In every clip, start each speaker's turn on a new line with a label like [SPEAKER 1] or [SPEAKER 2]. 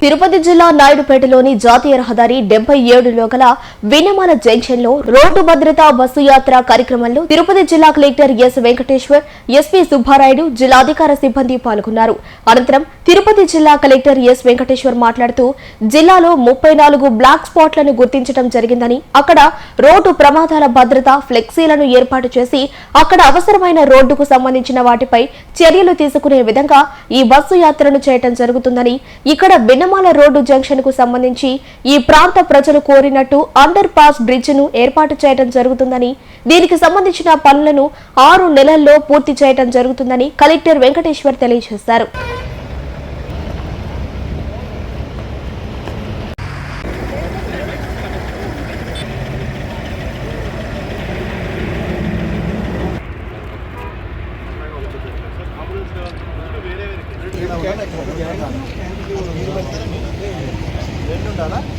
[SPEAKER 1] తిరుపతి జిల్లా నాయుడుపేటలోని జాతీయ రహదారి 77లో గల వినమాల జంక్షన్లో రోడ్డు భద్రతా బస్సు యాత్ర కార్యక్రమంలో తిరుపతి జిల్లా collector S Venkateswar, SP Subbarayudu, జిల్లాధికార సిబ్బంది పాల్గొన్నారు. అనంతరం తిరుపతి జిల్లా కలెక్టర్ ఎస్ వెంకటేశ్వర్ మాట్లాడుతూ జిల్లాలో 34 బ్లాక్ స్పాట్లను గుర్తించడం జరిగిందని, అక్కడ రోడ్డు ప్రమాదాల భద్రత ఫ్లెక్సీలను ఏర్పాటు చేసి అక్కడ అవసరమైన రోడ్డుకు సంబంధించిన వాటిపై చర్యలు తీసుకునే విధంగా ఈ బస్సు యాత్రను చేయడం జరుగుతుందని, ఇక్కడ వినమాల రోడ్డు జంక్షన్ కు సంబంధించి ఈ ప్రాంత ప్రజలు కోరినట్టు అండర్ పాస్ బ్రిడ్జ్ ను ఏర్పాటు చేయడం జరుగుతుందని, దీనికి సంబంధించిన పనులను 6 నెలల్లో పూర్తి చేయడం జరుగుతుందని కలెక్టర్ వెంకటేశ్వర్ తెలియజేశారు.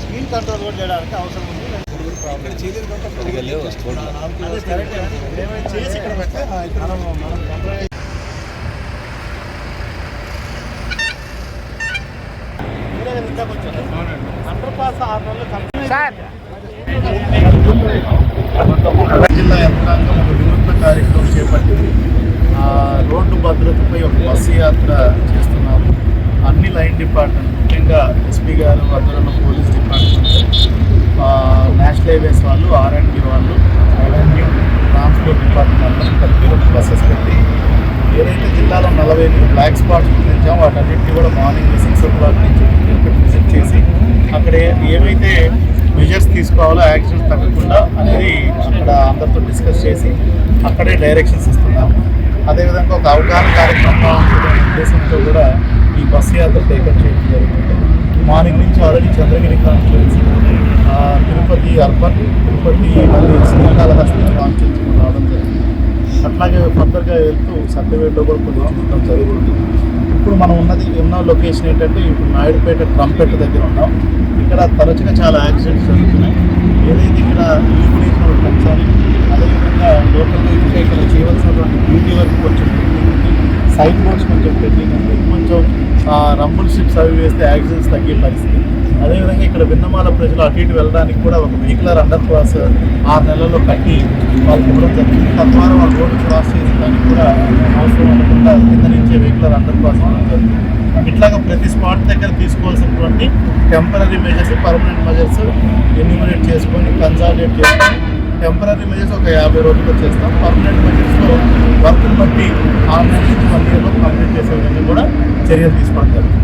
[SPEAKER 2] స్పీడ్ కంట్రోల్ కూడా చేయడానికి అవసరం ఉంది. చేసి ఇక్కడ పెడితే అండర్ పాస్ 6 నెలలు జిల్లా యంత్రాంగం ఒక వినూత్న కార్యక్రమం చేపట్టింది. రోడ్డు భద్రతపై ఒక బస్సు యాత్ర చేస్తున్నాము. అన్ని లైన్ డిపార్ట్మెంట్, ముఖ్యంగా ఎస్పీ గారు, అదనపు పోలీస్ డిపార్ట్మెంట్, నేషనల్ హైవేస్ వాళ్ళు, R&B వాళ్ళు, రెవెన్యూ, ట్రాన్స్పోర్ట్ డిపార్ట్మెంట్ అందరం కలిపి బస్సెస్ పెట్టి ఏదైతే జిల్లాలో 40 బ్లాక్ స్పాట్స్ గుర్తించామో వాటన్నింటినీ కూడా మార్నింగ్ 6 o'clock నుంచి విజిట్ చేసి అక్కడ ఏవైతే మెజర్స్ తీసుకోవాలో యాక్షన్స్ తగ్గకుండా అనేది అక్కడ అందరితో డిస్కస్ చేసి అక్కడే డైరెక్షన్స్ ఇస్తున్నాము. అదేవిధంగా ఒక అవగాహన కార్యక్రమం ఉద్దేశంతో కూడా ఈ బస్సు యాత్ర టేకప్ చేయడం జరుగుతుంది. మార్నింగ్ నుంచి already Chandragiri constituency, Tirupati urban, Tirupati మళ్ళీ శ్రీకాళహస్తి కాన్స్టిట్యుయెన్సీ రావడం జరిగింది. అట్లాగే ఫర్దర్గా వెళ్తూ సత్యవేడులో కూడా కొన్ని చూడటం జరుగుతుంది. ఇప్పుడు మనం ఉన్న లొకేషన్ ఏంటంటే ఇప్పుడు నాయుడుపేట ట్రంపెట్ దగ్గర ఉన్నాం. ఇక్కడ తరచుగా చాలా యాక్సిడెంట్స్ జరుగుతున్నాయి. ఏదైతే ఇక్కడ లీకేజ్ పెంచాలి, అదేవిధంగా లోకల్గా ఇంకా ఇక్కడ చేయవలసినటువంటి బ్యూటీ వర్క్ కొంచెం సైడ్ బోర్డ్స్ కొంచెం పెండింగ్ ఉంది. కొంచెం రంబుల్ షిప్స్ అవి వేస్తే యాక్సిడెంట్స్ తగ్గే పరిస్థితి. అదేవిధంగా ఇక్కడ విన్నమాల ప్రజలు అటు ఇటు వెళ్ళడానికి కూడా ఒక వెహికులర్ అండర్ పాస్ 6 నెలల్లో కట్టి వాళ్ళకి ఇవ్వడం జరిగింది. తద్వారా వాళ్ళు రోడ్డు క్రాస్ చేసేదానికి కూడా అవసరం ఉండకుండా కింద నుంచే వెహికులర్ అండర్ పాస్ ఇవ్వడం జరిగింది. ఇట్లాగా ప్రతి స్పాట్ దగ్గర తీసుకోవాల్సినటువంటి temporary measures, permanent measures enumerate చేసుకొని కన్సాలిడేట్ చేసుకొని టెంపరీ మెజర్స్ ఒక 50 రోజుల్లో చేస్తాం. పర్మనెంట్ మెజర్స్లో వర్క్ని బట్టి 6 నెలల నుంచి 1 yearలో కంప్లీట్ చేసే విధంగా కూడా చర్యలు తీసుకోవడం జరుగుతుంది.